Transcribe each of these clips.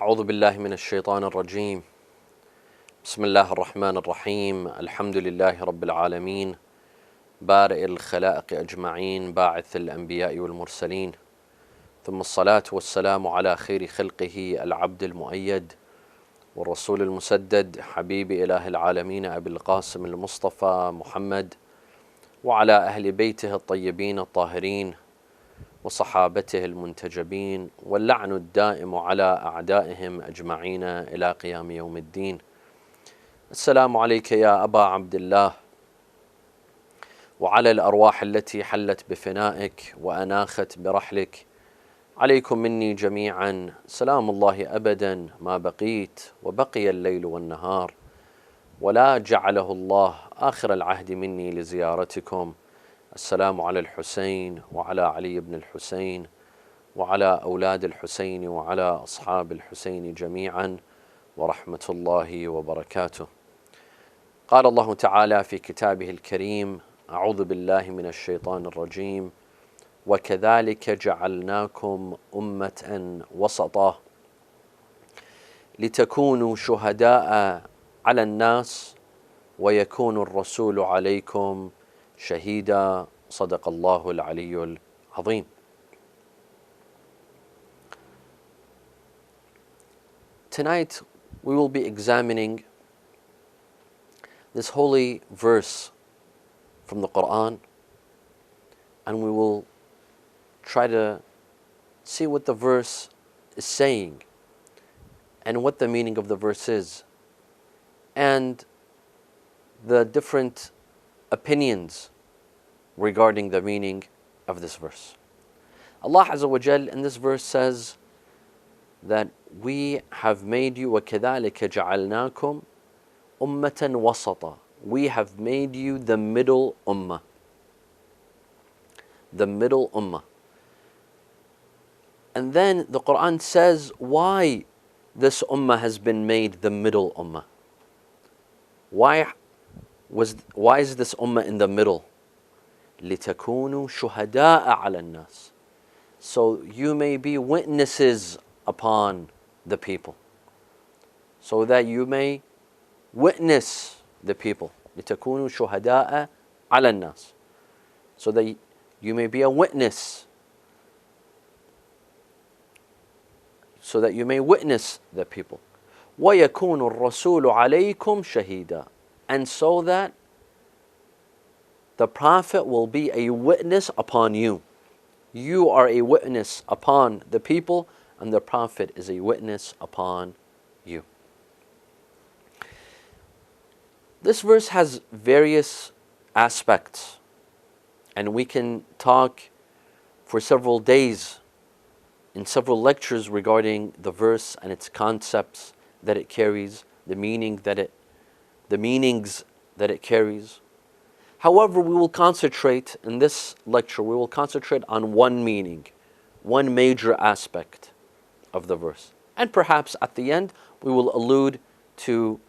أعوذ بالله من الشيطان الرجيم. بسم الله الرحمن الرحيم. الحمد لله رب العالمين، بارئ الخلائق أجمعين، باعث الأنبياء والمرسلين، ثم الصلاة والسلام على خير خلقه العبد المؤيد والرسول المسدد، حبيب إله العالمين أبي القاسم المصطفى محمد، وعلى أهل بيته الطيبين الطاهرين وصحابته المنتجبين، واللعن الدائم على أعدائهم أجمعين إلى قيام يوم الدين. السلام عليك يا أبا عبد الله، وعلى الأرواح التي حلت بفنائك وأناخت برحلك. عليكم مني جميعا سلام الله أبدا ما بقيت وبقي الليل والنهار، ولا جعله الله آخر العهد مني لزيارتكم. السلام على الحسين وعلى علي بن الحسين وعلى أولاد الحسين وعلى أصحاب الحسين جميعا، ورحمة الله وبركاته. قال الله تعالى في كتابه الكريم: أعوذ بالله من الشيطان الرجيم: وكذلك جعلناكم أمة وسطا لتكونوا شهداء على الناس ويكون الرسول عليكم شهيدا. صدق الله العلي العظيم. Tonight we will be examining this holy verse from the Quran, and we will try to see what the verse is saying and what the meaning of the verse is, and the different opinions regarding the meaning of this verse. Allah Azza wa Jal in this verse says that we have made you, وَكَذَلِكَ جَعَلْنَاكُمْ أُمَّةً وَسَطًا. We have made you the middle ummah. The middle ummah. And then the Quran says why this ummah has been made the middle ummah. Why is this ummah in the middle? لِتَكُونُوا شُهَدَاءَ عَلَى النَّاسِ. So you may be witnesses upon the people. So that you may witness the people. لِتَكُونُوا شُهَدَاءَ عَلَى النَّاسِ. So that you may be a witness. So that you may witness the people. وَيَكُونُ الرَّسُولُ عَلَيْكُمْ شَهِيدًا. And so that the Prophet will be a witness upon you. You are a witness upon the people, and the Prophet is a witness upon you. This verse has various aspects, and we can talk for several days in several lectures regarding the verse and its concepts that it carries, the meanings that it carries. However, we will concentrate in this lecture, we will concentrate on one meaning, one major aspect of the verse. And perhaps at the end, we will allude to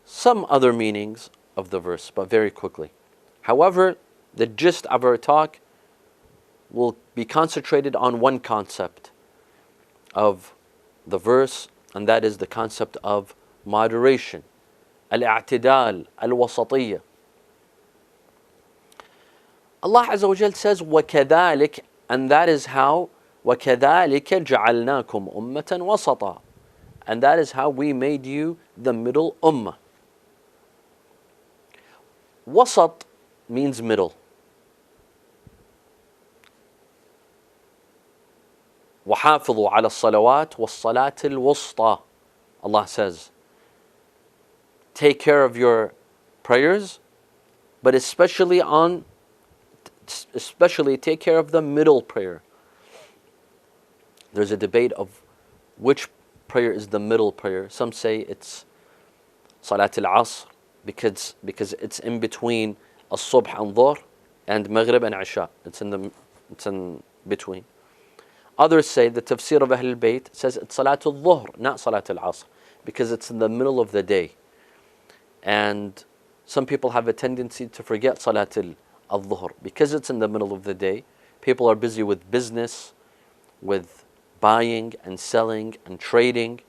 some other meanings of the verse, but very quickly. However, the gist of our talk will be concentrated on one concept of the verse, and that is the concept of moderation. Al-i'tidal, al-wasatiyya. Allah Azza wa Jal says, وَكَذَلِكَ, and that is how, وَكَذَلِكَ جَعَلْنَاكُمْ أُمَّةً وَسَطًا, and that is how we made you the middle ummah. Wasat means middle. وَحَافِظُوا عَلَى الصَّلَوَاتِ وَالصَّلَاةِ الْوُسْطَى. Allah says, take care of your prayers, but especially take care of the middle prayer. There's a debate of which prayer is the middle prayer. Some say it's Salat al-Asr because it's in between al-Subh and Dhuhr and Maghrib and Isha. It's in between. Others say the tafsir of Ahl al-Bayt says it's Salat al-Dhuhr, not Salat al-Asr, because it's in the middle of the day. And some people have a tendency to forget Salat al-Dhuhr because it's in the middle of the day. People are busy with business, with buying and selling and trading,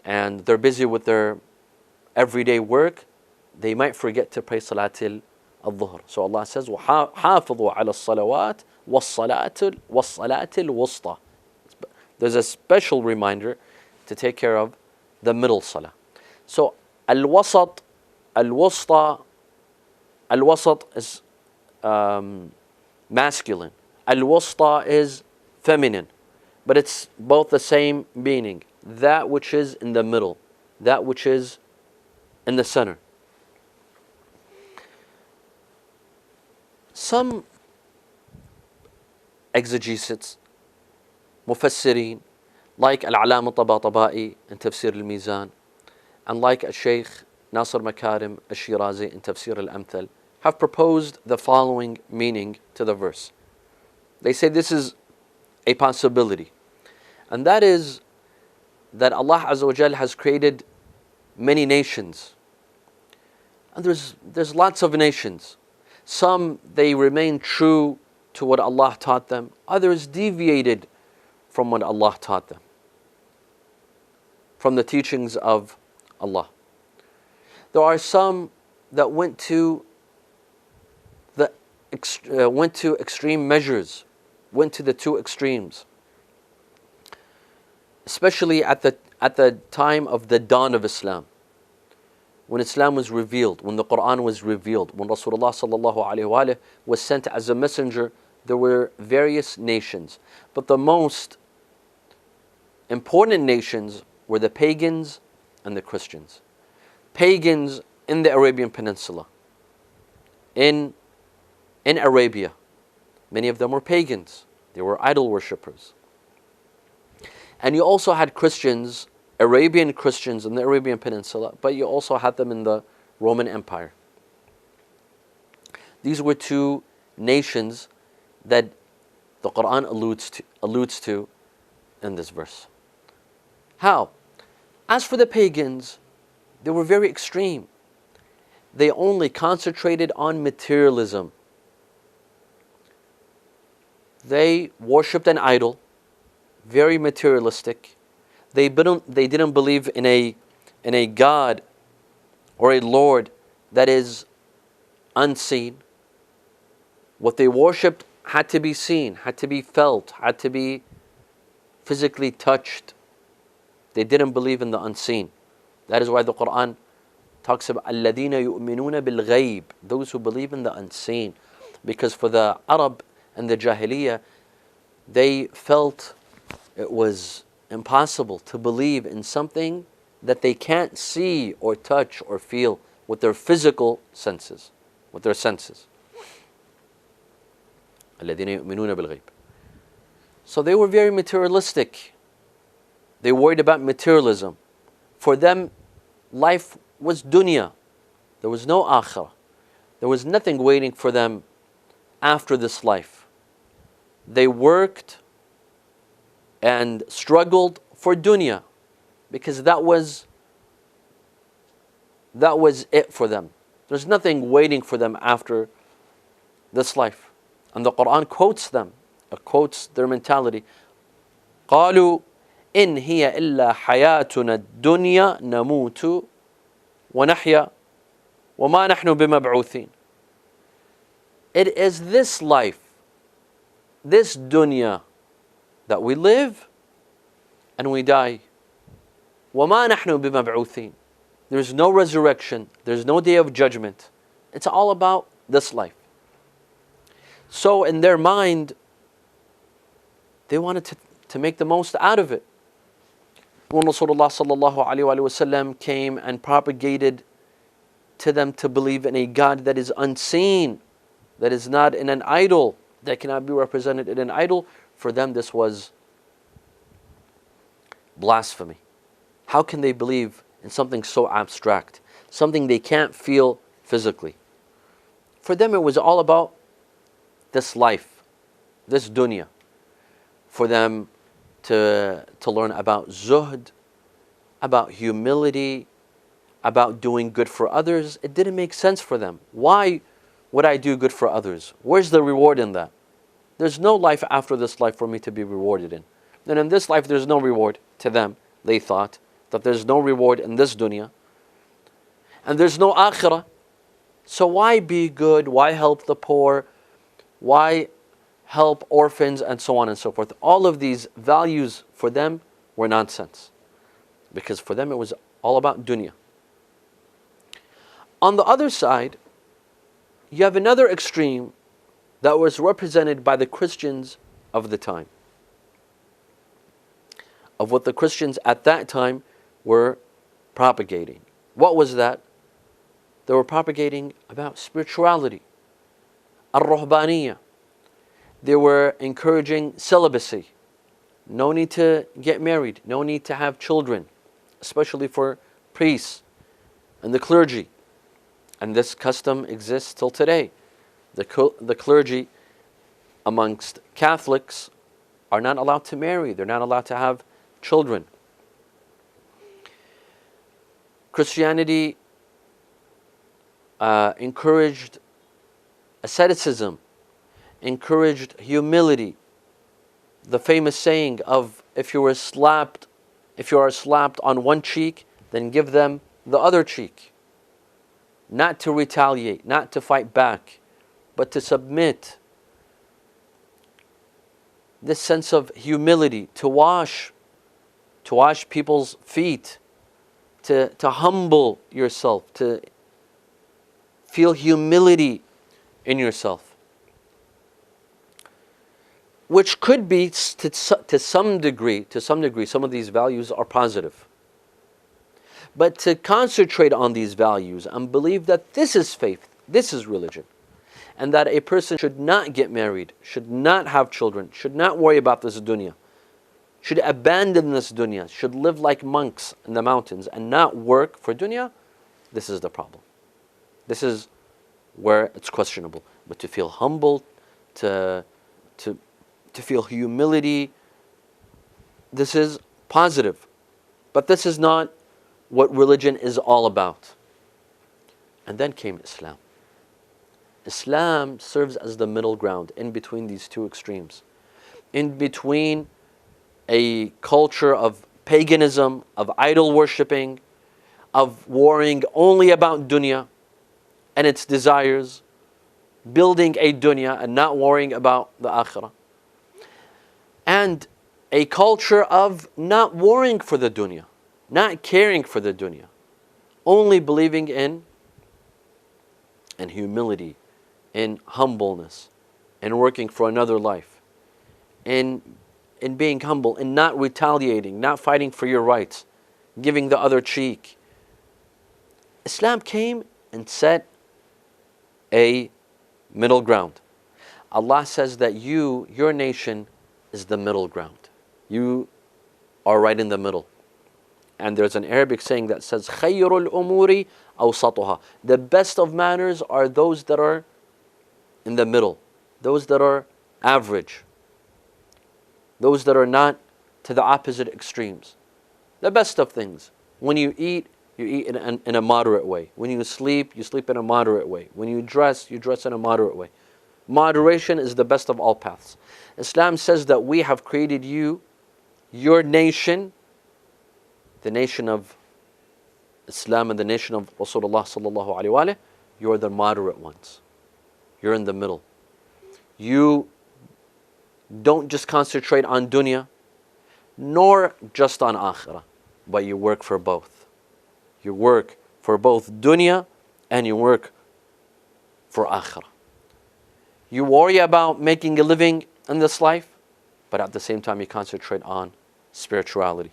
and they're busy with their everyday work, they might forget to pray Salatil al-Dhuhr. So Allah says, وَحَافِظُوا عَلَى الصَّلَوَاتِ وَالصَّلَاةِ الْوُسْطَى. There's a special reminder to take care of the middle salah. So al-wasat, al-wusta, al-wasat is masculine. Al-wusta is feminine. But it's both the same meaning. That which is in the middle. That which is in the center. Some exegesis, mufassirin, like Al-Alam Tabatabai in Tafsir al-Mizan, and like Shaykh Nasir Makarim al-Shirazi in Tafsir al-Amthal, have proposed the following meaning to the verse. They say this is a possibility, and that is that Allah Azza wa Jal has created many nations, and there's lots of nations. Some, they remain true to what Allah taught them. Others deviated from what Allah taught them, from the teachings of Allah. There are some that went to extreme measures, went to the two extremes, especially at the time of the dawn of Islam, when Islam was revealed, when the Quran was revealed, when Rasulullah sallallahu alaihi wasallam was sent as a messenger. There were various nations, but the most important nations were the pagans and the Christians. Pagans in the Arabian Peninsula, in Arabia, many of them were pagans. They were idol worshippers. And you also had Christians, Arabian Christians in the Arabian Peninsula, but you also had them in the Roman Empire. These were two nations that the Quran alludes to in this verse. How? As for the pagans, they were very extreme. They only concentrated on materialism. They worshipped an idol, very materialistic. They didn't believe in a God or a Lord that is unseen. What they worshipped had to be seen, had to be felt, had to be physically touched. They didn't believe in the unseen. That is why the Quran talks about الَّذِينَ يُؤْمِنُونَ بِالْغَيْبِ, those who believe in the unseen. Because for the Arab and the Jahiliyyah, they felt it was impossible to believe in something that they can't see or touch or feel with their physical senses, with their senses. الَّذِينَ يُؤْمِنُونَ بِالْغَيْبِ. So they were very materialistic. They worried about materialism. For them, life was dunya. There was no akhirah. There was nothing waiting for them after this life. They worked and struggled for dunya because that was it for them. There's nothing waiting for them after this life. And the Quran quotes them, quotes their mentality. قالوا إن هي إلا حياتنا الدنيا نموت ونحيا وما نحن بمبعوثين. It is this life, this dunya, that we live and we die. وما نحن بمبعوثين. There's no resurrection. There's no day of judgment. It's all about this life. So in their mind, they wanted to make the most out of it. When Rasulullah sallallahu alaihi wasallam came and propagated to them to believe in a God that is unseen, that is not in an idol, that cannot be represented in an idol, for them this was blasphemy. How can they believe in something so abstract, something they can't feel physically? For them it was all about this life, this dunya. For them to learn about zuhd, about humility, about doing good for others, it didn't make sense for them. Why would I do good for others? Where's the reward in that? There's no life after this life for me to be rewarded in. And in this life there's no reward to them, they thought. that there's no reward in this dunya, and there's no akhirah. So why be good? Why help the poor? Why help orphans and so on and so forth? All of these values for them were nonsense, because for them it was all about dunya. On the other side, you have another extreme that was represented by the Christians of the time, of what the Christians at that time were propagating. What was that? They were propagating about spirituality, al-ruhbaniyya. They were encouraging celibacy. No need to get married, no need to have children, especially for priests and the clergy. And this custom exists till today. The clergy amongst Catholics are not allowed to marry. They're not allowed to have children. Christianity encouraged asceticism, encouraged humility. The famous saying of, if you are slapped on one cheek, then give them the other cheek. Not to retaliate, not to fight back, but to submit. This sense of humility, to wash people's feet, to humble yourself, to feel humility in yourself. Which could be, to some degree, some of these values are positive. But to concentrate on these values and believe that this is faith, this is religion, and that a person should not get married, should not have children, should not worry about this dunya, should abandon this dunya, should live like monks in the mountains and not work for dunya, this is the problem. This is where it's questionable. But to feel humble, to feel humility, this is positive. But this is not what religion is all about. And then came Islam. Islam serves as the middle ground in between these two extremes. In between a culture of paganism, of idol worshipping, of worrying only about dunya and its desires, building a dunya and not worrying about the akhirah. And a culture of not worrying for the dunya, not caring for the dunya, only believing in humility, in humbleness, in working for another life, in being humble, in not retaliating, not fighting for your rights, giving the other cheek. Islam came and set a middle ground. Allah says that your nation is the middle ground. You are right in the middle. And there's an Arabic saying that says, خَيْرُ الْأُمُورِ أَوْسَطُهَا. The best of manners are those that are in the middle, those that are average, those that are not to the opposite extremes. The best of things. When you eat in a moderate way. When you sleep in a moderate way. When you dress in a moderate way. Moderation is the best of all paths. Islam says that we have created you, your nation, the nation of Islam and the nation of Rasulullah sallallahu alaihi wasallam, you're the moderate ones. You're in the middle. You don't just concentrate on dunya, nor just on akhirah, but you work for both. You work for both dunya and you work for akhirah. You worry about making a living in this life, but at the same time you concentrate on spirituality.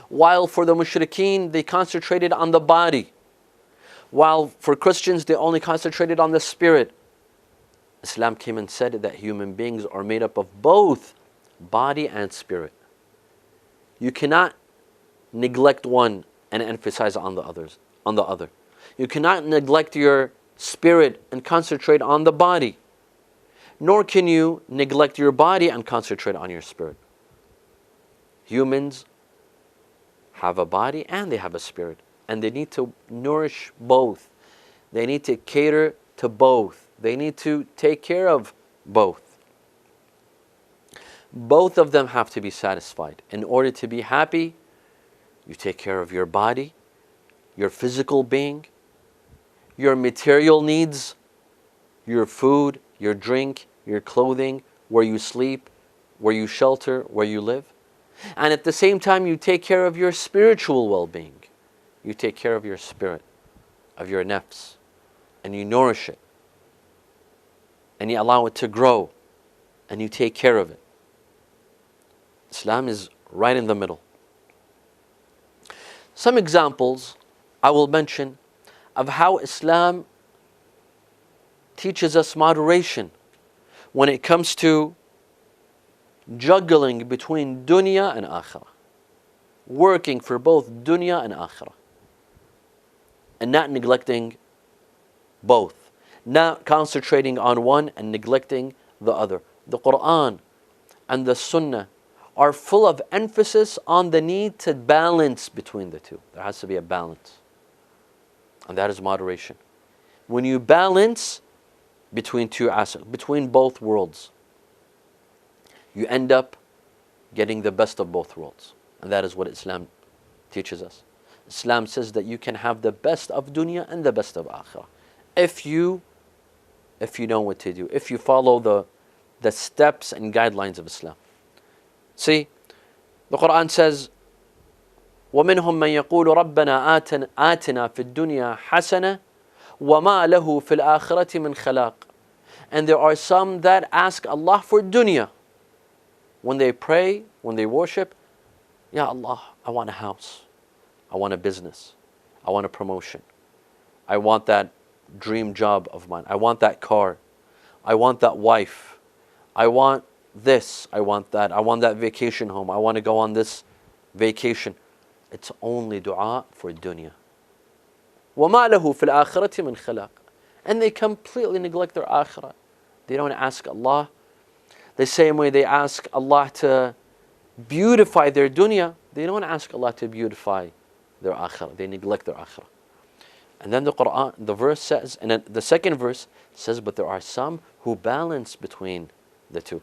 While for the mushrikeen, they concentrated on the body. While for Christians, they only concentrated on the spirit. Islam came and said that human beings are made up of both body and spirit. You cannot neglect one and emphasize on the other. You cannot neglect your spirit and concentrate on the body. Nor can you neglect your body and concentrate on your spirit. Humans have a body and they have a spirit. And they need to nourish both. They need to cater to both. They need to take care of both. Both of them have to be satisfied. In order to be happy, You take care of your body, your physical being, your material needs, your food, your drink, your clothing, where you sleep, where you shelter, where you live. And at the same time, you take care of your spiritual well-being. You take care of your spirit, of your nafs, and you nourish it. And you allow it to grow, and you take care of it. Islam is right in the middle. Some examples I will mention of how Islam teaches us moderation when it comes to juggling between dunya and akhirah. Working for both dunya and akhirah. And not neglecting both. Not concentrating on one and neglecting the other. The Quran and the Sunnah are full of emphasis on the need to balance between the two. There has to be a balance. And that is moderation. When you balance between two aspects, between both worlds, you end up getting the best of both worlds. And that is what Islam teaches us. Islam says that you can have the best of dunya and the best of akhirah. If you know what to do, if you follow the steps and guidelines of Islam. See, the Quran says, وَمِنْهُمْ مَنْ يَقُولُ رَبَّنَا آتِنَا فِي الدُّنْيَا حَسَنَةً وَمَا لَهُ فِي الْآخِرَةِ مِنْ خَلَاقٍ. And there are some that ask Allah for dunya. When they pray, when they worship, Ya Allah, I want a house. I want a business. I want a promotion. I want that dream job of mine. I want that car. I want that wife. I want this. I want that. I want that vacation home. I want to go on this vacation. It's only dua for dunya. وَمَا لَهُ فِي الْآخِرَةِ مِنْ خَلَاقٍ. And they completely neglect their akhirah. They don't ask Allah. The same way they ask Allah to beautify their dunya, they don't ask Allah to beautify their akhirah. They neglect their akhirah. And then the Quran, the verse says, and then the second verse says, but there are some who balance between the two.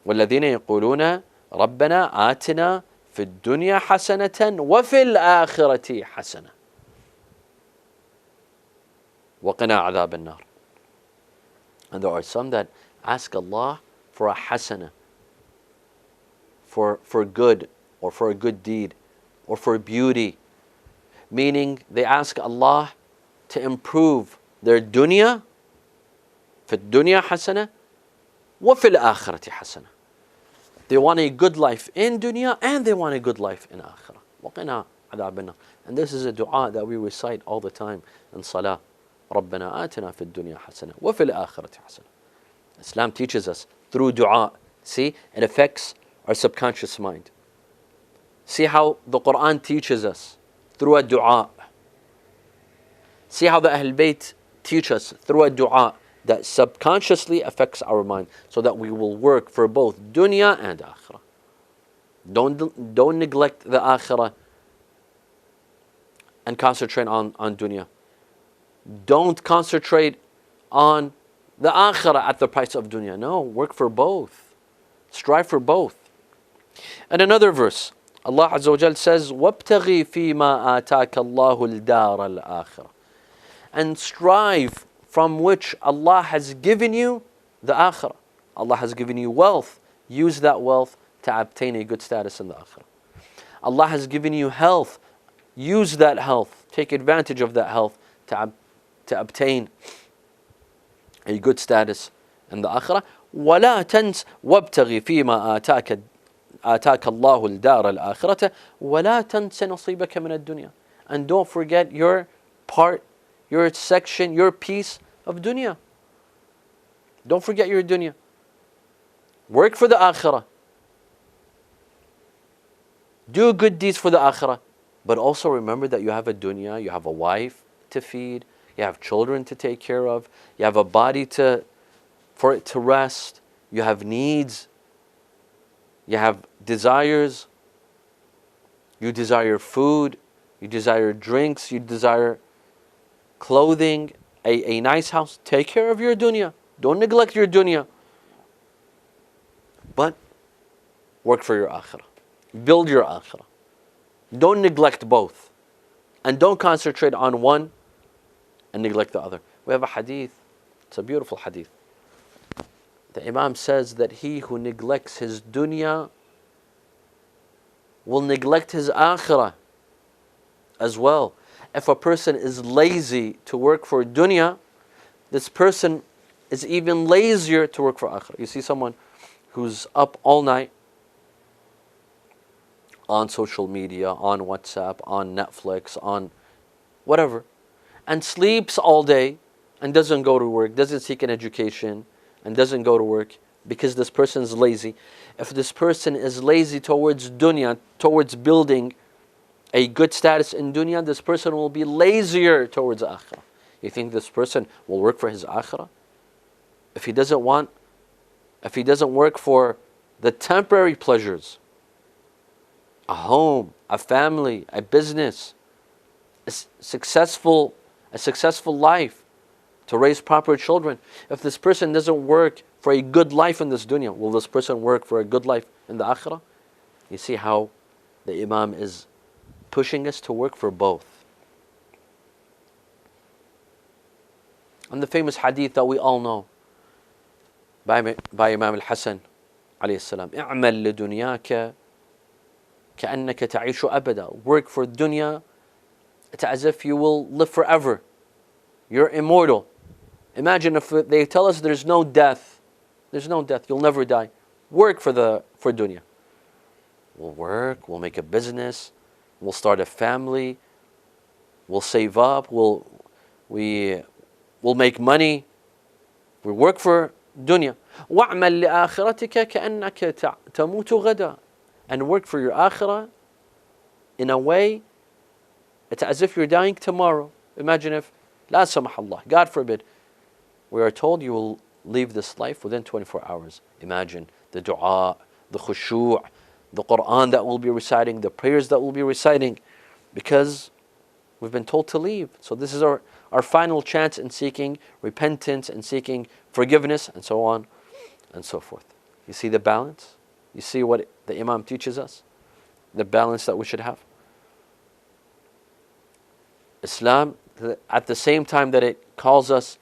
وَالَّذِينَ يَقُولُونَ رَبَّنَا آتِنَا فِي الدُّنْيَا حَسَنَةً وَفِي الْآخِرَةِ حَسَنَةً وَقِنَا عَذَابَ النَّارِ. And there are some that ask Allah for a hasana, for good, or for a good deed, or for beauty. Meaning they ask Allah to improve their dunya, في الدنيا حسنة وفي الآخرة حسنة. They want a good life in dunya and they want a good life in akhirah. وَقِنَا عَذَابَ النَّارِ. And this is a dua that we recite all the time in salah. رَبَّنَا آتِنَا فِي الدُّنْيَا حَسَنَةً وَفِي الْآخِرَةِ حَسَنَةً. Islam teaches us through dua. See, it affects our subconscious mind. See how the Quran teaches us through a dua. See how the Ahl Bayt teach us through a dua that subconsciously affects our mind so that we will work for both dunya and akhirah. Don't neglect the akhirah and concentrate on dunya. Don't concentrate on the akhirah at the price of dunya. No, work for both. Strive for both. And another verse, Allah Azza wa Jal says, وَابْتَغِي فِي مَا آتَاكَ اللَّهُ الْدَارَ الْآخِرَةِ. And strive from which Allah has given you the akhirah. Allah has given you wealth. Use that wealth to obtain a good status in the akhirah. Allah has given you health. Use that health. Take advantage of that health to obtain a good status in the akhirah. وَلَا تَنْسْ وَابْتَغِي فِي مَا آتَاكَ اللَّهُ الْدَارَ الْآخِرَةَ وَلَا تَنْسَ نَصِيبَكَ مِنَ الدُّنْيَا. And don't forget your part, your section, your piece of dunya. Don't forget your dunya. Work for the akhirah. Do good deeds for the akhirah. But also remember that you have a dunya, you have a wife to feed, you have children to take care of, you have a body for it to rest, you have needs, you have desires, you desire food, you desire drinks, you desire clothing, a nice house. Take care of your dunya. Don't neglect your dunya. But work for your akhirah. Build your akhirah. Don't neglect both. And don't concentrate on one and neglect the other. We have a hadith. It's a beautiful hadith. The Imam says that he who neglects his dunya will neglect his akhirah as well. If a person is lazy to work for dunya, this person is even lazier to work for akhirah. You see someone who's up all night on social media, on WhatsApp, on Netflix, on whatever, and sleeps all day and doesn't go to work, doesn't seek an education, and doesn't go to work because this person is lazy. If this person is lazy towards dunya, towards building a good status in dunya, this person will be lazier towards akhirah. You think this person will work for his akhirah? If he doesn't work for the temporary pleasures, a home, a family, a business, a successful life, to raise proper children. If this person doesn't work for a good life in this dunya, will this person work for a good life in the akhirah? You see how the Imam is pushing us to work for both. And the famous hadith that we all know by Imam al-Hasan alayhi salam, اعمل لدنياك كأنك تعيش أبدا. Work for dunya, it's as if you will live forever. You're immortal. Imagine if they tell us there's no death, you'll never die. Work for dunya. We'll work, we'll make a business, we'll start a family, we'll save up, we'll make money. We work for dunya. وَاعْمَلْ لِآخِرَتِكَ كَأَنَّكَ تَمُوتُ غَدًا. And work for your akhirah in a way, it's as if you're dying tomorrow. Imagine if, la samahallah, God forbid, we are told you will leave this life within 24 hours. Imagine the dua, the khushu', the Quran that we'll be reciting, the prayers that we'll be reciting, because we've been told to leave. So this is our final chance in seeking repentance and seeking forgiveness and so on and so forth. You see the balance? You see what the Imam teaches us? The balance that we should have. Islam, at the same time that it calls us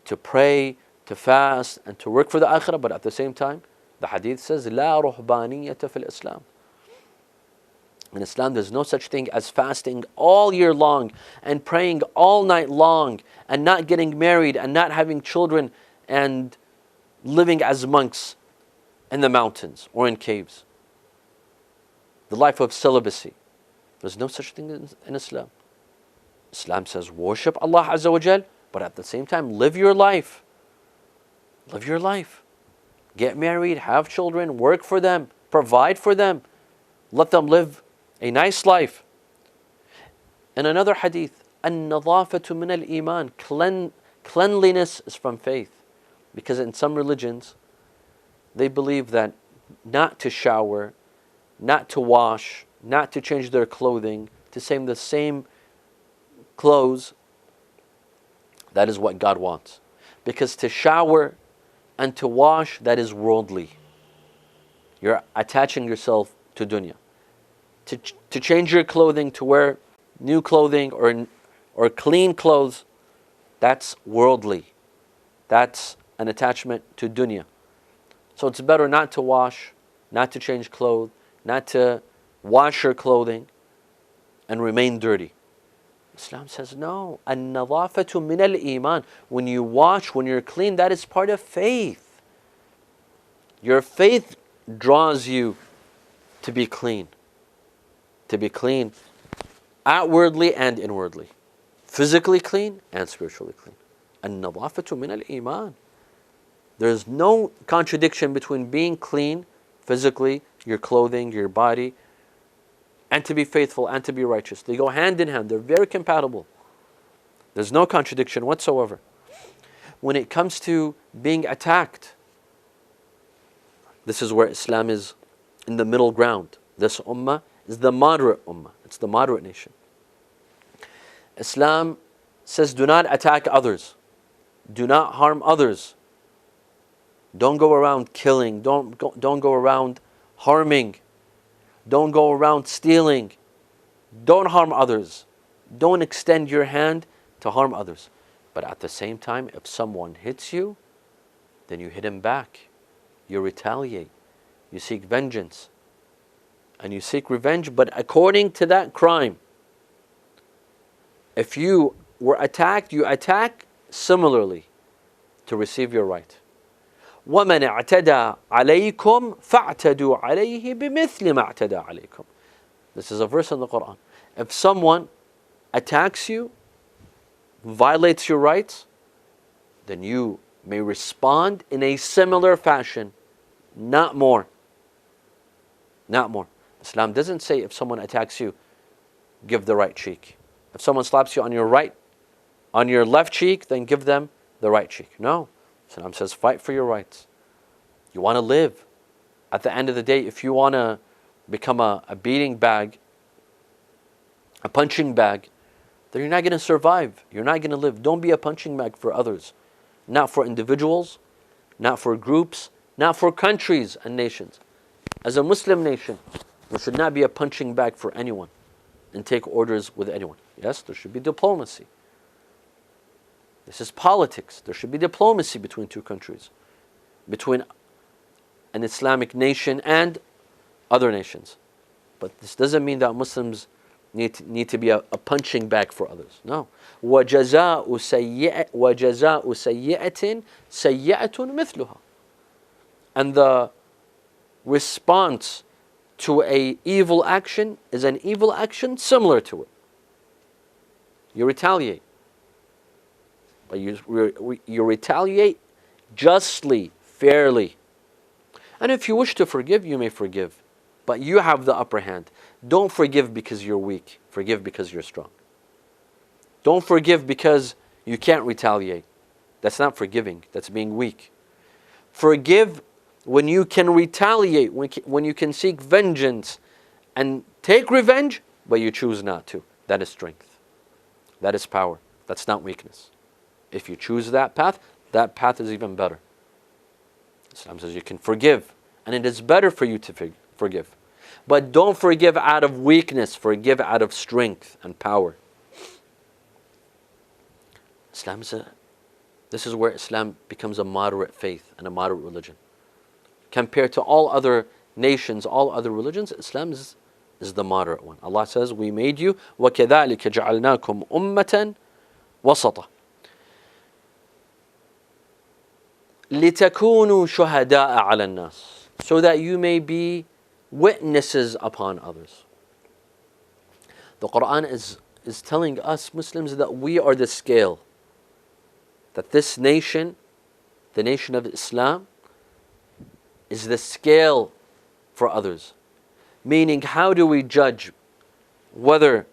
to pray, to fast, and to work for the akhirah, but at the same time, the hadith says, لا رهبانية في الإسلام. In Islam, there's no such thing as fasting all year long and praying all night long and not getting married and not having children and living as monks in the mountains or in caves. The life of celibacy. There's no such thing in Islam. Islam says worship Allah Azza wa Jal, but at the same time live your life. Live your life. Get married, have children, work for them, provide for them. Let them live a nice life. In another hadith, النظافة من الإيمان. Cleanliness is from faith. Because in some religions, they believe that not to shower, not to wash, not to change their clothing, to same the same clothes, that is what God wants. Because to shower and to wash, that is worldly. You're attaching yourself to dunya. To change your clothing, to wear new clothing or clean clothes, that's worldly. That's an attachment to dunya. So it's better not to wash, not to change clothes, not to wash your clothing and remain dirty. Islam says no. النظافة من الإيمان. When you wash, when you're clean, that is part of faith. Your faith draws you to be clean. To be clean outwardly and inwardly. Physically clean and spiritually clean. النظافة من الإيمان. There's no contradiction between being clean physically, your clothing, your body, and to be faithful and to be righteous. They go hand in hand. They're very compatible. There's no contradiction whatsoever. When it comes to being attacked, this is where Islam is in the middle ground. This ummah is the moderate ummah. It's the moderate nation. Islam says do not attack others. Do not harm others. Don't go around killing. Don't go around harming. Don't go around stealing. Don't harm others. Don't extend your hand to harm others. But at the same time, if someone hits you, then you hit him back. You retaliate. You seek vengeance. And you seek revenge, but according to that crime. If you were attacked, you attack similarly to receive your right. وَمَنْ اعْتَدَى عَلَيْكُمْ فَاعْتَدُوا عَلَيْهِ بِمِثْلِ مَا اعْتَدَى عَلَيْكُمْ. This is a verse in the Quran. If someone attacks you, violates your rights, then you may respond in a similar fashion, not more. Not more. Islam doesn't say if someone attacks you, give the right cheek. If someone slaps you on your left cheek, then give them the right cheek. No. Islam says fight for your rights. You want to live. At the end of the day, if you want to become a beating bag, a punching bag, then you're not going to survive. You're not going to live. Don't be a punching bag for others. Not for individuals, not for groups, not for countries and nations. As a Muslim nation, we should not be a punching bag for anyone and take orders with anyone. Yes, there should be diplomacy. This is politics. There should be diplomacy between two countries, between an Islamic nation and other nations. But this doesn't mean that Muslims need to be a punching bag for others. No. وَجَزَاءُ سَيِّئَةٍ سَيِّئَةٌ مِثْلُهَا. And the response to an evil action is an evil action similar to it. You retaliate. But you retaliate justly, fairly. And if you wish to forgive, you may forgive. But you have the upper hand. Don't forgive because you're weak. Forgive because you're strong. Don't forgive because you can't retaliate. That's not forgiving. That's being weak. Forgive when you can retaliate, when you can seek vengeance and take revenge, but you choose not to. That is strength. That is power. That's not weakness. If you choose that path is even better. Islam says you can forgive, and it is better for you to forgive. But don't forgive out of weakness, forgive out of strength and power. This is where Islam becomes a moderate faith and a moderate religion. Compared to all other nations, all other religions, Islam is the moderate one. Allah says, we made you, وَكَذَلِكَ جَعَلْنَاكُمْ أُمَّةً وَسَطًا لِتَكُونُوا شُهَدَاءَ عَلَى النَّاسِ, so that you may be witnesses upon others. The Quran is telling us Muslims that we are the scale. That this nation, the nation of Islam, is the scale for others. Meaning, how do we judge whether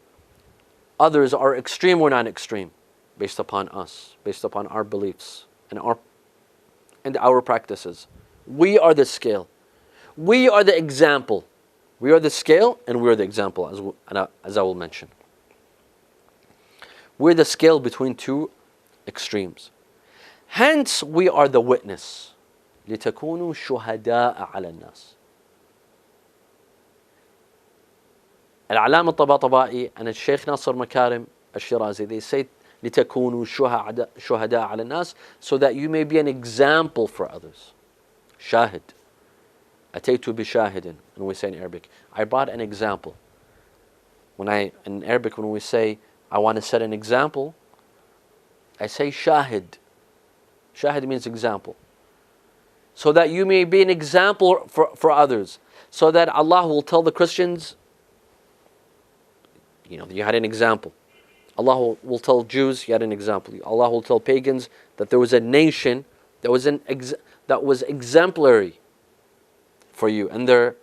others are extreme or not extreme? Based upon us, based upon our beliefs and our practices. We are the scale. We are the example. We are the scale and we are the example, as I will mention. We're the scale between two extremes. Hence, we are the witness. لِتَكُونُوا شُهَدَاءَ عَلَى النَّاسِ. Al-Alam al-Tabatabai and Sheikh Nasr Makarim al-Shirazi, they say, لِتَكُونُوا شُهَدَاءَ عَلَى النَّاسِ, so that you may be an example for others. Shahid. أتيت بشاهد, and we say in Arabic, I brought an example. In Arabic, when we say, I want to set an example, I say shahid. Shahid means example. So that you may be an example for others. So that Allah will tell the Christians, you had an example. Allah will tell Jews, you had an example. Allah will tell pagans that there was a nation that was exemplary for you, and their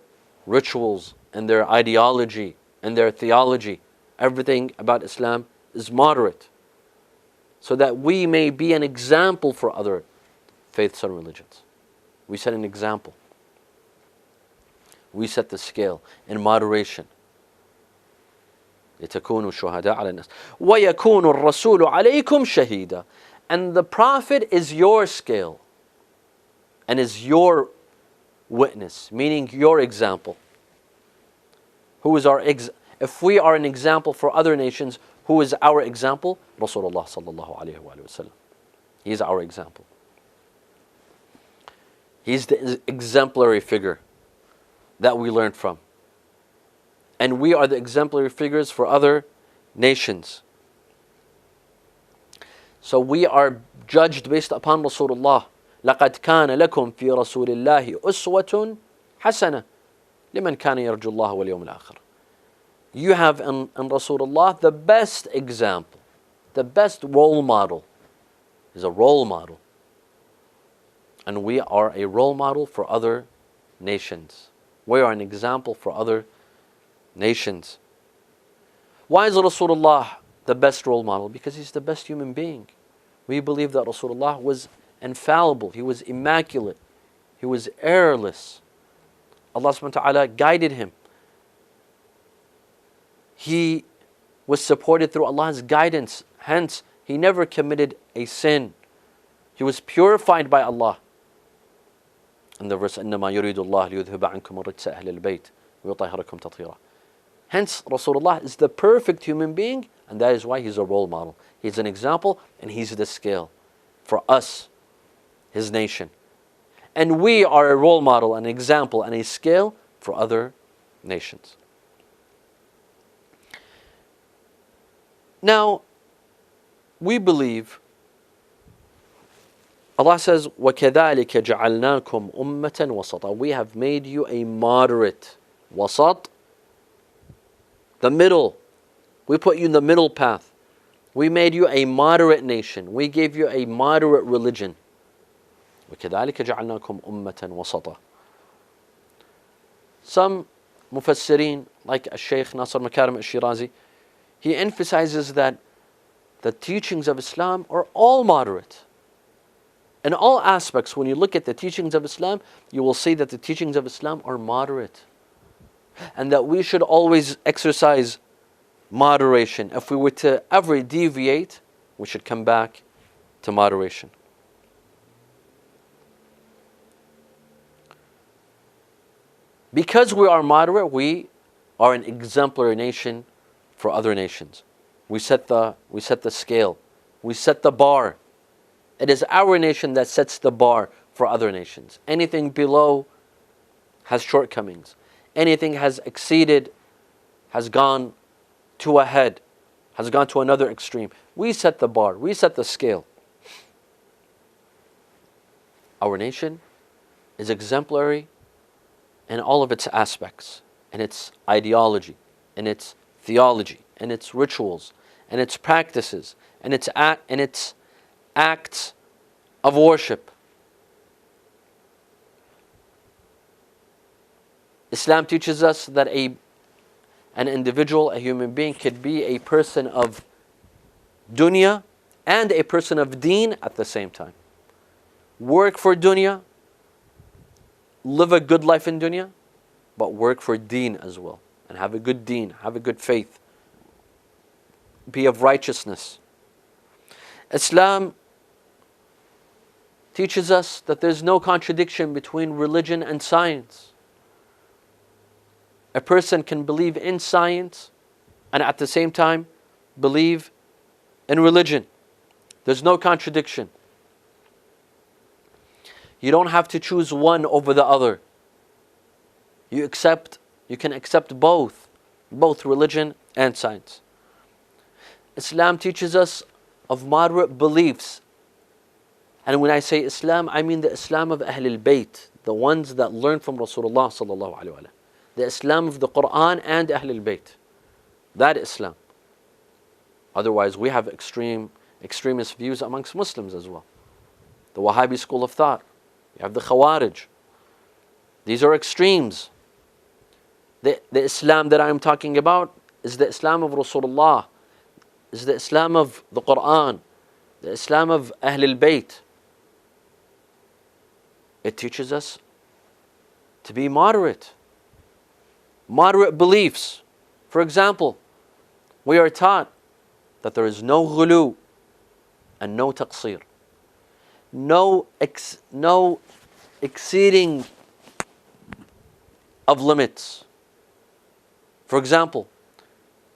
rituals, and their ideology, and their theology. Everything about Islam is moderate. So that we may be an example for other faiths and religions. We set an example. We set the scale in moderation. لِتَكُونُوا شُهَدَاءَ عَلَى النَّاسِ وَيَكُونُ الرَّسُولُ عَلَيْكُمْ شَهِيدًا. And the Prophet is your scale and is your witness, meaning your example. Who is our If we are an example for other nations, who is our example? Rasulullah sallallahu alayhi wa sallam. He is our example. He's the exemplary figure that we learned from. And we are the exemplary figures for other nations. So we are judged based upon Rasulullah. لَقَدْ كَانَ لَكُمْ فِي رَسُولِ اللَّهِ أُسْوَةٌ حَسَنَةٌ لِمَنْ كَانَ يَرْجُ اللَّهَ وَالْيَوْمَ الْآخِرِ. You have in Rasulullah the best example, the best role model. Is a role model. And we are a role model for other nations. We are an example for other nations. Why is Rasulullah the best role model? Because he's the best human being. We believe that Rasulullah was infallible. He was immaculate. He was errorless. Allah subhanahu wa ta'ala guided him. He was supported through Allah's guidance. Hence, he never committed a sin. He was purified by Allah. In the verse, إِنَّمَا يُرِيدُ اللَّهُ لِيُذْهِبَ عَنْكُمُ الرِّجْسَ أَهْلَ الْبَيْتِ وَيُطَهِّرَكُمْ تَطْهِيرًا. Hence, Rasulullah is the perfect human being, and that is why he's a role model. He's an example, and he's the scale for us, his nation. And we are a role model, an example, and a scale for other nations. Now, we believe, Allah says, وَكَذَلِكَ جَعَلْنَاكُمْ أُمَّةً وَسَطًا. We have made you a moderate, wasat, the middle. We put you in the middle path. We made you a moderate nation. We gave you a moderate religion. وَكَذَلِكَ جَعَلْنَاكُمْ أُمَّةً وَسَطًا. Some mufassirin, like Shaykh Nasr Makarim al-Shirazi, he emphasizes that the teachings of Islam are all moderate. In all aspects, when you look at the teachings of Islam, you will see that the teachings of Islam are moderate. And that we should always exercise moderation. If we were to ever deviate, we should come back to moderation. Because we are moderate, we are an exemplary nation for other nations. We set the scale. We set the bar. It is our nation that sets the bar for other nations. Anything below has shortcomings. Anything has exceeded, has gone to ahead, has gone to another extreme. We set the bar. We set the scale. Our nation is exemplary in all of its aspects, in its ideology, in its theology, in its rituals, in its practices, in its acts of worship. Islam teaches us that an individual, a human being, could be a person of dunya and a person of deen at the same time. Work for dunya, live a good life in dunya, but work for deen as well. And have a good deen, have a good faith. Be of righteousness. Islam teaches us that there's no contradiction between religion and science. A person can believe in science and at the same time believe in religion. There's no contradiction. You don't have to choose one over the other. You can accept both religion and science. Islam teaches us of moderate beliefs. And when I say Islam, I mean the Islam of Ahlul Bayt, the ones that learn from Rasulullah sallallahu alaihi wasallam. The Islam of the Quran and Ahlul Bayt. That Islam. Otherwise, we have extremist views amongst Muslims as well. The Wahhabi school of thought. You have the Khawarij. These are extremes. The Islam that I'm talking about is the Islam of Rasulullah, is the Islam of the Quran, the Islam of Ahlul Bayt. It teaches us to be moderate. Moderate beliefs. For example, we are taught that there is no ghulu and no taqsir. No exceeding of limits. For example,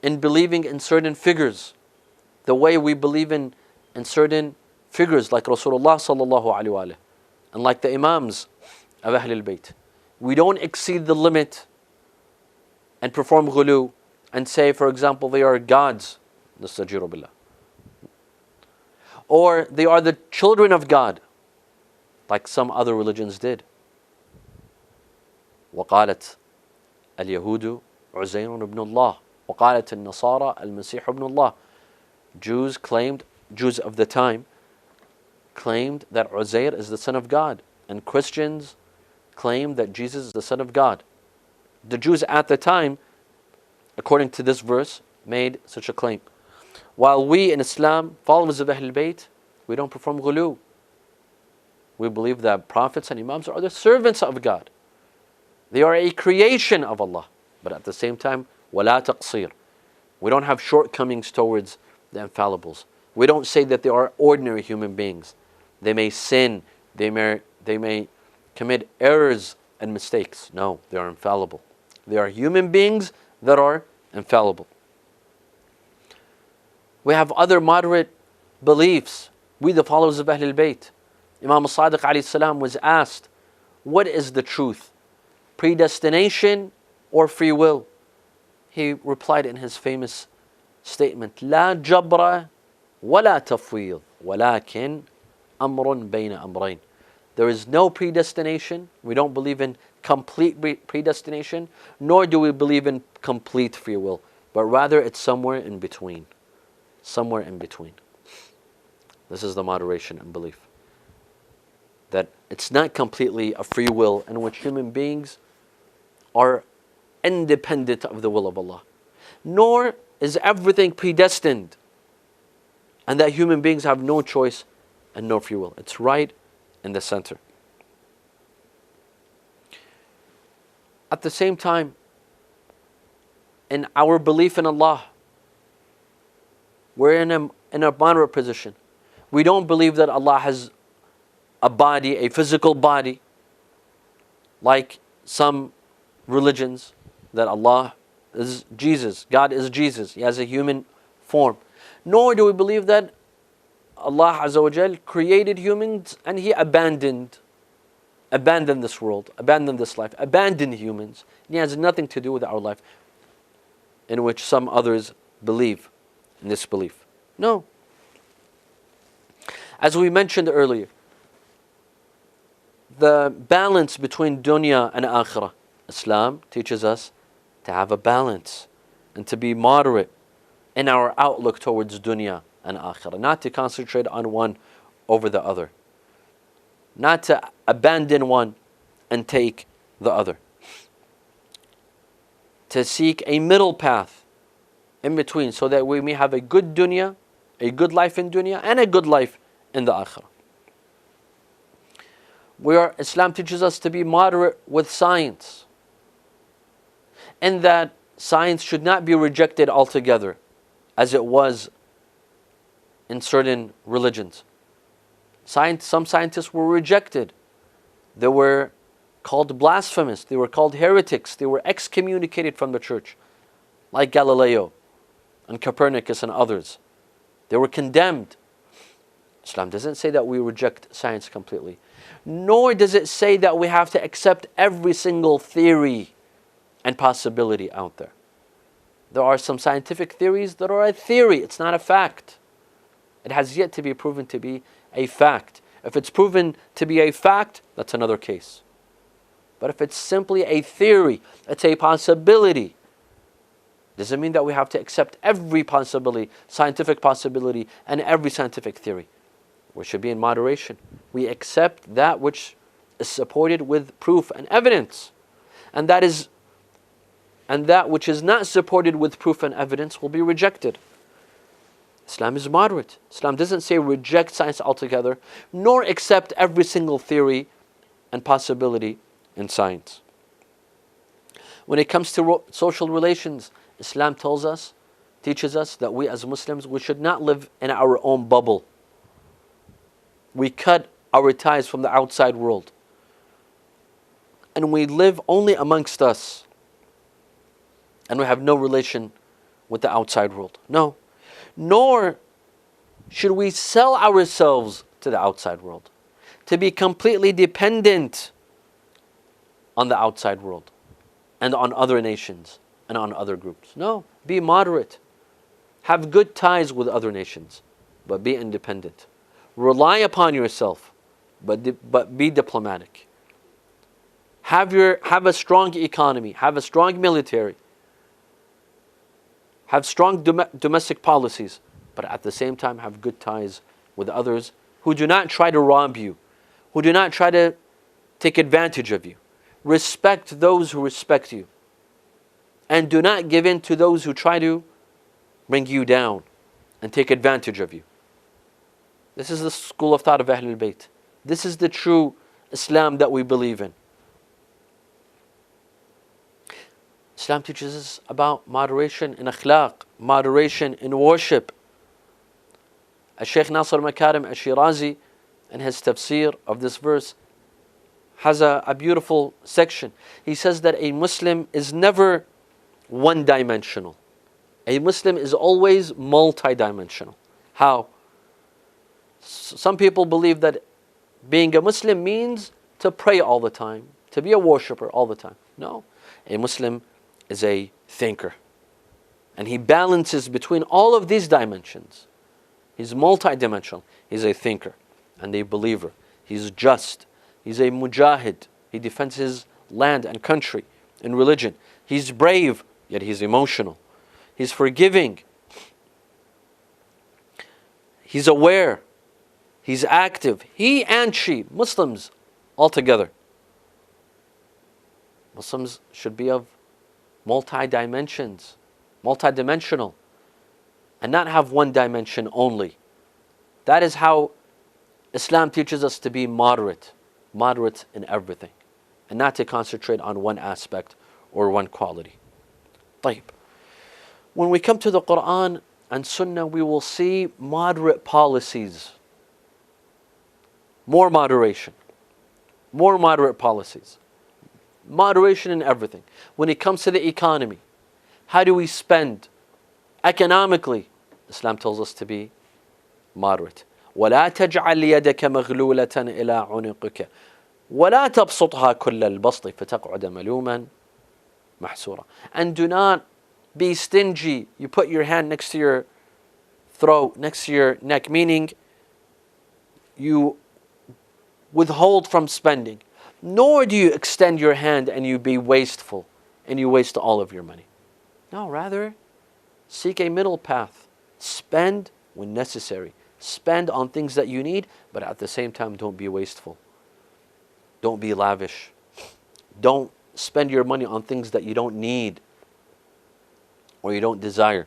in believing in certain figures, the way we believe in certain figures like Rasulullah sallallahu alaihi wasallam and like the Imams of Ahlul Bayt. We don't exceed the limit and perform ghulu and say, for example, they are gods, nastajiru billah, or they are the children of God, like some other religions did. وقالت اليهود عزير ابن الله وقالت النصارى المسيح ابن الله. Jews of the time claimed that Uzair is the son of God, and Christians claimed that Jesus is the son of God. The Jews at the time, according to this verse, made such a claim. While we in Islam, followers of Ahlul Bayt, we don't perform ghulu. We believe that prophets and imams are the servants of God. They are a creation of Allah. But at the same time, وَلَا تَقْصِير. We don't have shortcomings towards the infallibles. We don't say that they are ordinary human beings. They may sin, they may commit errors and mistakes. No, they are infallible. They are human beings that are infallible. We have other moderate beliefs. We, the followers of Ahlul Bayt. Imam Sadiq alayhi salam was asked, what is the truth? Predestination or free will? He replied in his famous statement, لا جبر ولا تفويض ولكن أمر بين أمرين. There is no predestination. We don't believe in complete predestination, nor do we believe in complete free will, but rather it's somewhere in between. Somewhere in between. This is the moderation and belief. That it's not completely a free will in which human beings are independent of the will of Allah, nor is everything predestined and that human beings have no choice and no free will. It's right in the center. At the same time, in our belief in Allah, we're in a moderate position. We don't believe that Allah has a body, a physical body, like some religions, that Allah is Jesus, God is Jesus, He has a human form. Nor do we believe that Allah Azza wa Jal created humans and He abandoned this world, abandoned this life, abandoned humans. And He has nothing to do with our life, in which some others believe in this belief. No. As we mentioned earlier, the balance between dunya and akhirah, Islam teaches us to have a balance and to be moderate in our outlook towards dunya and akhirah, not to concentrate on one over the other, not to abandon one and take the other, to seek a middle path in between so that we may have a good dunya, a good life in dunya, and a good life in the akhirah. Islam teaches us to be moderate with science, and that science should not be rejected altogether, as it was in certain religions. Some scientists were rejected. They were called blasphemous. They were called heretics. They were excommunicated from the church, like Galileo and Copernicus and others. They were condemned. Islam doesn't say that we reject science completely, nor does it say that we have to accept every single theory and possibility out there. There are some scientific theories that are a theory, it's not a fact. It has yet to be proven to be a fact. If it's proven to be a fact, that's another case. But if it's simply a theory, it's a possibility, doesn't mean that we have to accept every possibility, scientific possibility, and every scientific theory. We should be in moderation. We accept that which is supported with proof and evidence. And that which is not supported with proof and evidence will be rejected. Islam is moderate. Islam doesn't say reject science altogether, nor accept every single theory and possibility in science. When it comes to social relations, Islam teaches us that we as Muslims, we should not live in our own bubble. We cut our ties from the outside world, and we live only amongst us, and we have no relation with the outside world. No. Nor should we sell ourselves to the outside world, to be completely dependent on the outside world and on other nations and on other groups. No, be moderate. Have good ties with other nations, but be independent. Rely upon yourself, but be diplomatic. Have a strong economy, have a strong military, have strong domestic policies, but at the same time have good ties with others who do not try to rob you, who do not try to take advantage of you. Respect those who respect you, and do not give in to those who try to bring you down and take advantage of you. This is the school of thought of Ahlul Bayt. This is the true Islam that we believe in. Islam teaches us about moderation in akhlaq, moderation in worship. Shaykh Nasr Makarim al-Shirazi, in his tafsir of this verse, has a beautiful section. He says that a Muslim is never one-dimensional. A Muslim is always multi-dimensional. How? Some people believe that being a Muslim means to pray all the time, to be a worshipper all the time. No. A Muslim is a thinker. And he balances between all of these dimensions. He's multi-dimensional. He's a thinker and a believer. He's just. He's a mujahid. He defends his land and country and religion. He's brave, yet he's emotional. He's forgiving. He's aware. He's active. He and she, Muslims altogether. Muslims should be of multidimensional, and not have one dimension only. That is how Islam teaches us to be moderate in everything, and not to concentrate on one aspect or one quality. طيب. When we come to the Quran and Sunnah, we will see moderate policies. More moderation. More moderate policies. Moderation in everything. When it comes to the economy, how do we spend economically? Islam tells us to be moderate. وَلَا تَجْعَلْ يَدَكَ مَغْلُولَةً إِلَىٰ عُنُقِكَ وَلَا تَبْسُطْهَا كُلَّ الْبَسْطِ فَتَقْعُدَ مَلُومًا مَحْسُورًا. And do not be stingy. You put your hand next to your throat, next to your neck, meaning you withhold from spending. Nor do you extend your hand and you be wasteful and you waste all of your money. No, rather, seek a middle path. Spend when necessary. Spend on things that you need, but at the same time, don't be wasteful. Don't be lavish. Don't spend your money on things that you don't need or you don't desire.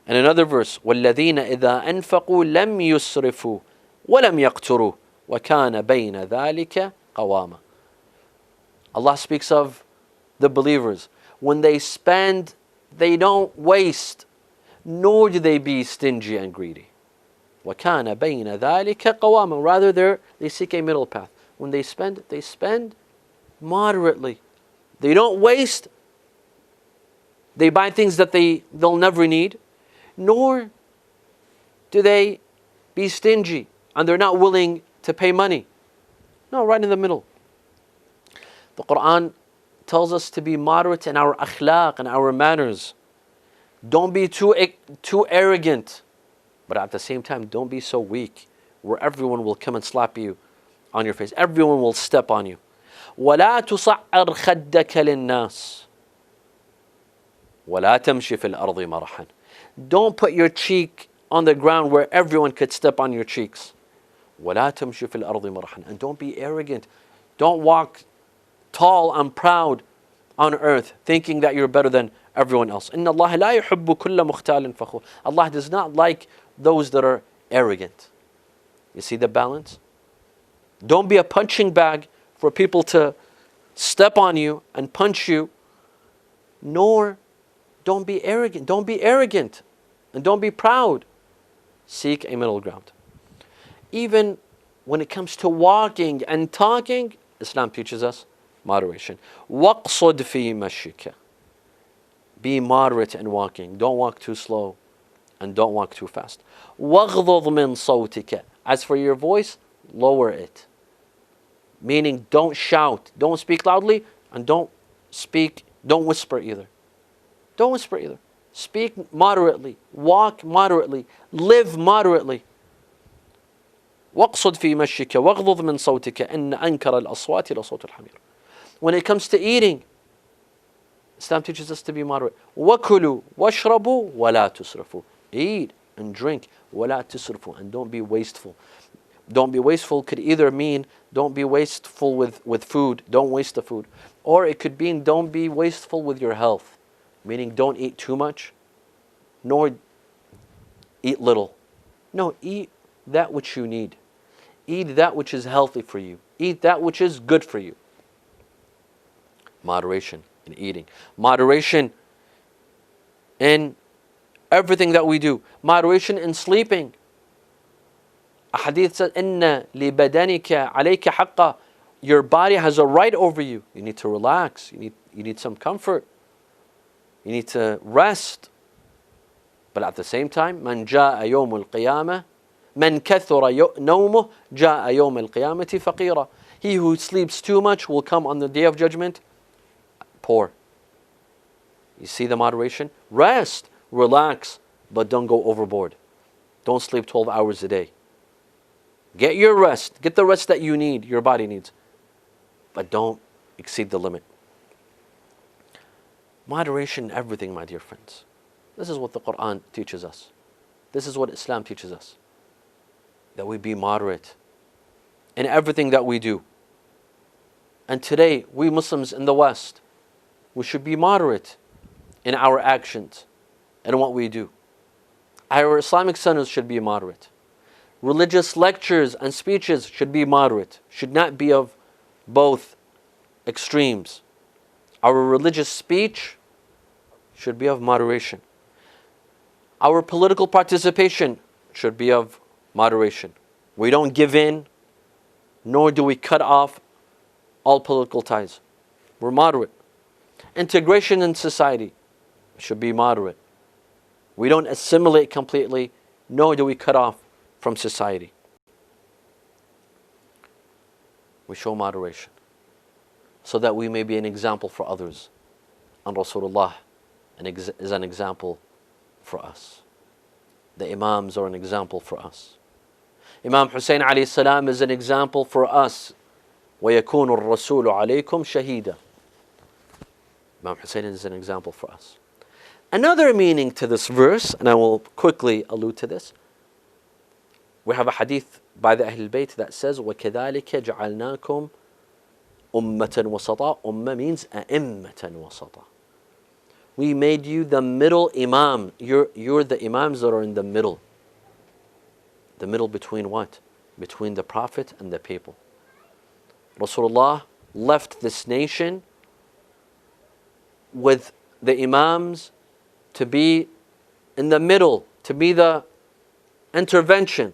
And another verse, وَالَّذِينَ إِذَا أَنفَقُوا لَمْ يُسْرِفُوا وَلَمْ يَقْتُرُوا وَكَانَ بَيْنَ ذَلِكَ قَوَامًا. Allah speaks of the believers. When they spend, they don't waste, nor do they be stingy and greedy. وَكَانَ بَيْنَ ذَلِكَ قَوَامًا. Rather, they seek a middle path. When they spend moderately. They don't waste. They buy things that they'll never need. Nor do they be stingy and they're not willing to pay money. No, right in the middle. The Quran tells us to be moderate in our akhlaq and our manners. Don't be too arrogant, but at the same time, don't be so weak where everyone will come and slap you on your face. Everyone will step on you. وَلَا تُصَعَّرْ خَدَّكَ لِلنَّاسِ وَلَا تَمْشِ فِي الْأَرْضِ مَرَحًا. Don't put your cheek on the ground where everyone could step on your cheeks. وَلَا تَمْشِ فِي الْأَرْضِ مَرَحًا. And don't be arrogant. Don't walk tall and proud on earth, thinking that you're better than everyone else. إِنَّ اللَّهَ لَا يُحِبُّ كُلَّ مُخْتَالٍ فَخُورٍ. Allah does not like those that are arrogant. You see the balance? Don't be a punching bag for people to step on you and punch you, nor don't be arrogant. Don't be arrogant and don't be proud. Seek a middle ground. Even when it comes to walking and talking, Islam teaches us moderation. وَقْصُدْ فِي مَشِّكَ. be moderate in walking. Don't walk too slow and don't walk too fast. وَغْضُضْ مِنْ صَوْتِكَ. As for your voice, lower it. Meaning don't shout, don't speak loudly, and don't whisper either. Don't whisper either. Speak moderately, walk moderately, live moderately. وَاقْصُدْ فِي مَشِّكَ وَاغْضُضْ مِنْ صَوْتِكَ إِنَّ أَنْكَرَ الْأَصْوَاتِ لَصَوْتُ الْحَمِيرِ. When it comes to eating, Islam teaches us to be moderate. وَكُلُوا وَاشْرَبُوا وَلَا تُسْرِفُوا. Eat and drink, وَلَا تُسْرِفُوا, and don't be wasteful. Don't be wasteful could either mean don't be wasteful with food, don't waste the food. Or it could mean don't be wasteful with your health, meaning don't eat too much, nor eat little. No, eat that which you need. Eat that which is healthy for you. Eat that which is good for you. Moderation in eating. Moderation in everything that we do. Moderation in sleeping. A hadith says, إِنَّ لِبَدَنِكَ عَلَيْكَ حَقًّا. Your body has a right over you. You need to relax. You need some comfort. You need to rest. But at the same time, مَنْ جَاءَ يَوْمُ الْقِيَامَةِ مَنْ كَثُرَ نَوْمُهُ جَاءَ يَوْمَ الْقِيَامَةِ فَقِيرًا. He who sleeps too much will come on the day of judgment poor. You see the moderation? Rest, relax, but don't go overboard. Don't sleep 12 hours a day. Get your rest. Get the rest that you need, your body needs. But don't exceed the limit. Moderation in everything, my dear friends. This is what the Quran teaches us. This is what Islam teaches us. That we be moderate in everything that we do. And today, we Muslims in the West, we should be moderate in our actions and what we do. Our Islamic centers should be moderate. Religious lectures and speeches should be moderate, should not be of both extremes. Our religious speech should be of moderation. Our political participation should be of moderation. We don't give in, nor do we cut off all political ties. We're moderate. Integration in society should be moderate. We don't assimilate completely, nor do we cut off from society. We show moderation so that we may be an example for others. And Rasulullah is an example for us. The Imams are an example for us. Imam Hussein alayhi salam is an example for us. وَيَكُونُ الرَّسُولُ عَلَيْكُمْ شَهِيدًا. Imam Hussein is an example for us. Another meaning to this verse, and I will quickly allude to this. We have a hadith by the Ahlul Bayt that says, وَكَذَلِكَ جَعَلْنَاكُمْ أُمَّةً وَسَطًا. Ummah means أَئِمَّةً وَسَطًا. We made you the middle imam. You're the imams that are in the middle. The middle between what? Between the Prophet and the people. Rasulullah left this nation with the imams to be in the middle, to be the intervention,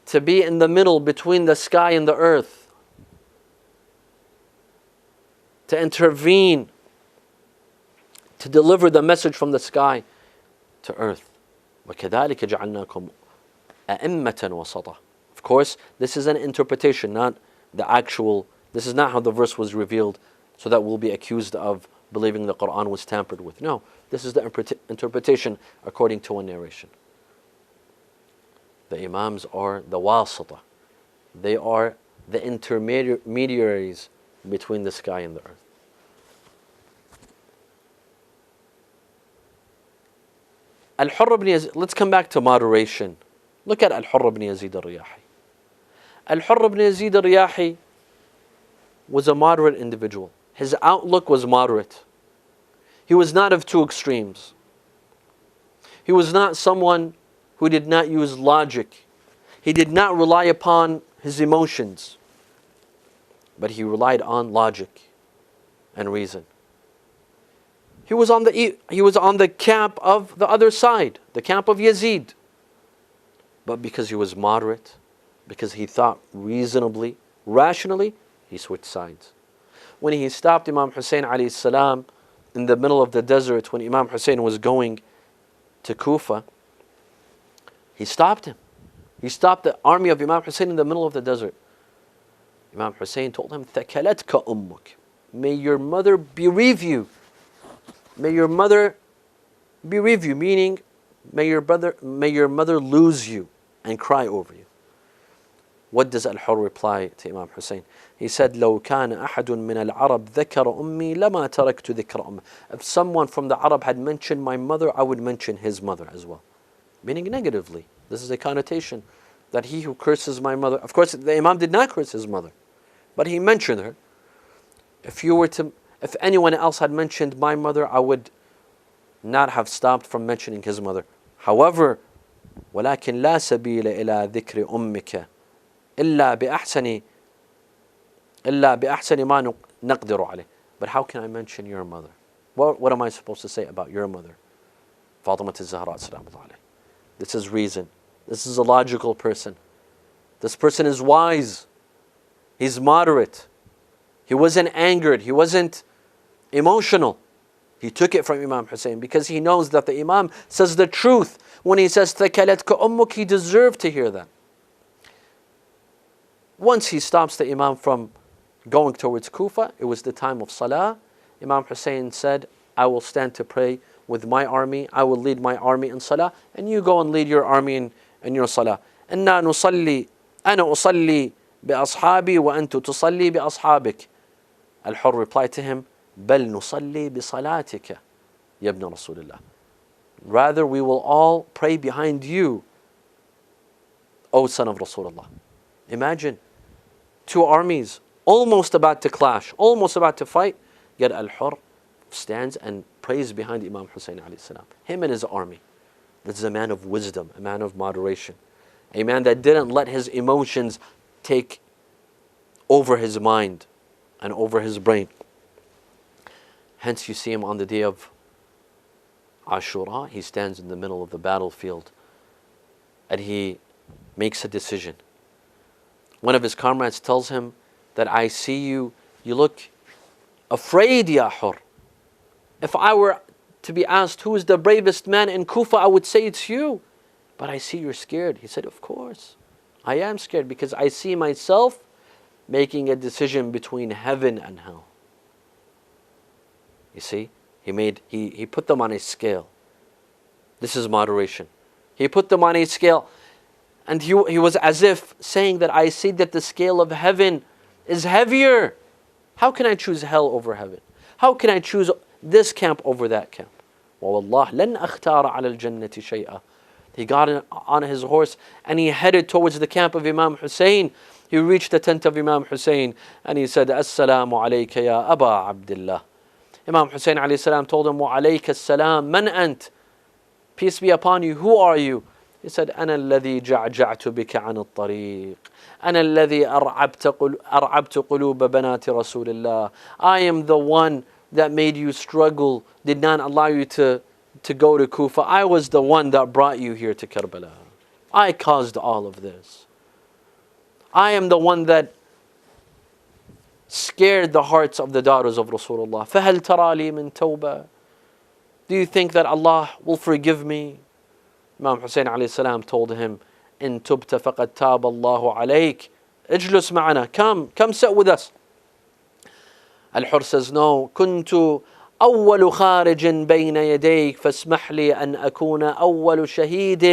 to be in the middle between the sky and the earth, to intervene, to deliver the message from the sky to earth. وَكَذَلِكَ جَعَلْنَاكُمْ أَئِمَّةً وَسَطًا. Of course, this is an interpretation, not the actual, this is not how the verse was revealed so that we'll be accused of believing the Quran was tampered with. No, this is the interpretation according to one narration. The Imams are the wasita. They are the intermediaries between the sky and the earth. Al-Hurr ibn Yazid, let's come back to moderation. Look at Al-Hurr ibn Yazid al-Riyahi. Al-Hurr ibn Yazid al-Riyahi was a moderate individual. His outlook was moderate. He was not of two extremes. He was not someone who did not use logic. He did not rely upon his emotions, but he relied on logic and reason. He was on the camp of the other side, the camp of Yazid. But because he was moderate, because he thought reasonably, rationally, he switched sides. When he stopped Imam Hussein alayhi salam in the middle of the desert when Imam Hussein was going to Kufa, he stopped him. He stopped the army of Imam Hussein in the middle of the desert. Imam Hussein told him, ثَكَلَتْكَ أُمُّكَ. May your mother bereave you. May your mother bereave you, meaning may your mother lose you and cry over you. What does Al-Hurr reply to Imam Hussein? He said, لو كان أحد من العرب ذكر أمي لما تركت ذكر أمي. If someone from the Arab had mentioned my mother, I would mention his mother as well. Meaning negatively. This is a connotation that he who curses my mother, of course the Imam did not curse his mother, but he mentioned her. If anyone else had mentioned my mother, I would not have stopped from mentioning his mother. However, ولكن لا سبيل إلى ذكر أمك إلا بأحسن ما نقدر عليه. But how can I mention your mother? What am I supposed to say about your mother? Fatima al-Zahra salam alayha. This is reason. This is a logical person. This person is wise. He's moderate. He wasn't angered. He wasn't emotional. He took it from Imam Hussein because he knows that the Imam says the truth. When he says ثَكَلَتْكَ أُمُّكَ, he deserved to hear that. Once he stops the Imam from going towards Kufa, it was the time of Salah. Imam Hussein said, I will stand to pray with my army. I will lead my army in Salah, and you go and lead your army in your Salah. أَنَّا نُصَلِّي أَنَا أُصَلِّي بِأَصْحَابِي وَأَنْتُ تُصَلِّي بِأَصْحَابِكَ. Al-Hurr replied to him, بَلْ نُصَلِّي بِصَلَاتِكَ يَا ابْنَ رَسُولِ اللَّهِ. Rather, we will all pray behind you, O son of Rasulullah. Imagine, two armies almost about to clash, almost about to fight, yet Al-Hurr stands and prays behind Imam Hussein alayhi salam. Him and his army. This is a man of wisdom, a man of moderation, a man that didn't let his emotions take over his mind and over his brain. Hence you see him on the day of Ashura, he stands in the middle of the battlefield and he makes a decision. One of his comrades tells him that I see you look afraid, Ya Hurr. If I were to be asked who is the bravest man in Kufa, I would say it's you. But I see you're scared. He said, of course, I am scared because I see myself making a decision between heaven and hell. You see, he put them on a scale. This is moderation. He put them on a scale, and he was as if saying that I see that the scale of heaven is heavier. How can I choose hell over heaven? How can I choose this camp over that camp? وَوَاللَّهِ لَنْ أَخْتَارَ عَلَى الْجَنَّةِ شَيْئًا. He got on his horse and he headed towards the camp of Imam Hussein. He reached the tent of Imam Hussein and he said, Assalamu alayka ya Aba Abdullah. Imam Hussein alayhi salam told him, Wa alayka as-salam, man ant? Peace be upon you, who are you? He said, أنا الذي جعجعت بك عن الطريق. أنا الذي أرعبت قلوب بنات رسول الله. I am the one that made you struggle, did not allow you to go to Kufa. I was the one that brought you here to Karbala. I caused all of this. I am the one that scared the hearts of the daughters of Rasulullah. فَهَلْ تَرَى لِي مِن تَوْبَةٍ. Do you think that Allah will forgive me? Imam Hussein alayhi salam told him, إِن تُبْتَ فَقَدْ تَابَ اللَّهُ عَلَيْكَ. اجلس معنا. Come sit with us. Al-Hurr says, no, كنت أول خارج بين يديك فاسمح لي أن أكون أول شهيد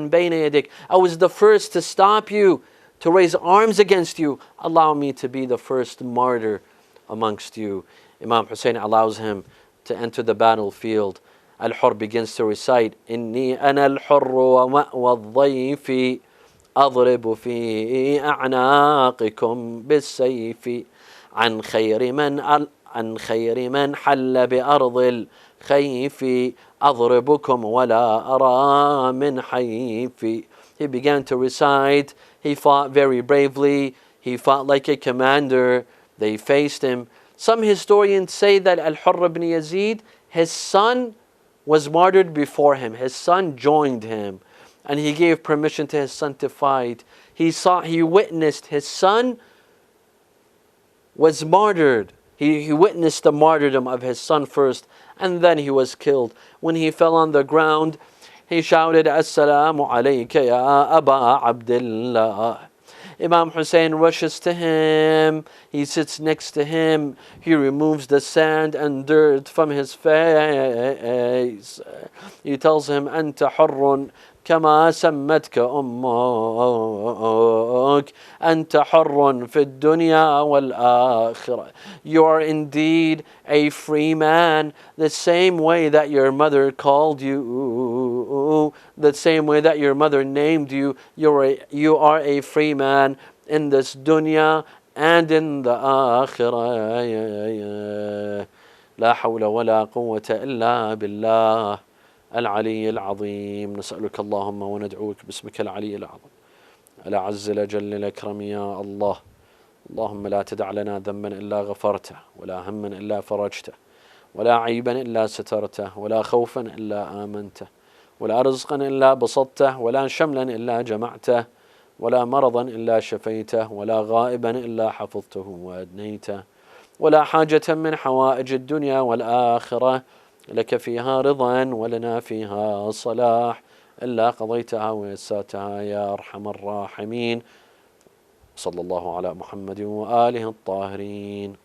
بين يديك. I was the first to stop you, to raise arms against you. Allow me to be the first martyr amongst you. Imam Hussein allows him to enter the battlefield. Al-Hurr begins to recite, إني أنا الحر ومأوى الضيف أضرب في أعناقكم بالسيف عن خير من حل بأرض الخيف أضربكم ولا أرى من حيف. He began to recite. He fought very bravely. He fought like a commander. They faced him. Some historians say that Al-Hurr ibn Yazid, his son was martyred before him. His son joined him and he gave permission to his son to fight. He witnessed his son was martyred He witnessed the martyrdom of his son first, and then he was killed. When he fell on the ground, he shouted, Assalamu alayka ya Aba Abdullah. Imam Hussein rushes to him. He sits next to him. He removes the sand and dirt from his face. He tells him, Anta hurrun كما سمتك أمك أنت حر في الدنيا والآخرة. You are indeed a free man, the same way that your mother called you, the same way that your mother named you. You are a free man in this dunya and in the آخرة. لا حول ولا قوة إلا بالله العلي العظيم. نسألك اللهم وندعوك باسمك العلي العظيم الأعز الأجل الأكرم يا الله. اللهم لا تدع لنا ذنبا إلا غفرته، ولا هما إلا فرجته، ولا عيبا إلا سترته، ولا خوفا إلا آمنته، ولا رزقا إلا بسطته، ولا شملا إلا جمعته، ولا مرضا إلا شفيته، ولا غائبا إلا حفظته وأدنيته، ولا حاجة من حوائج الدنيا والآخرة لك فيها رضا ولنا فيها صلاح إلا قضيتها ويسرتها يا أرحم الراحمين. صلى الله على محمد وآله الطاهرين.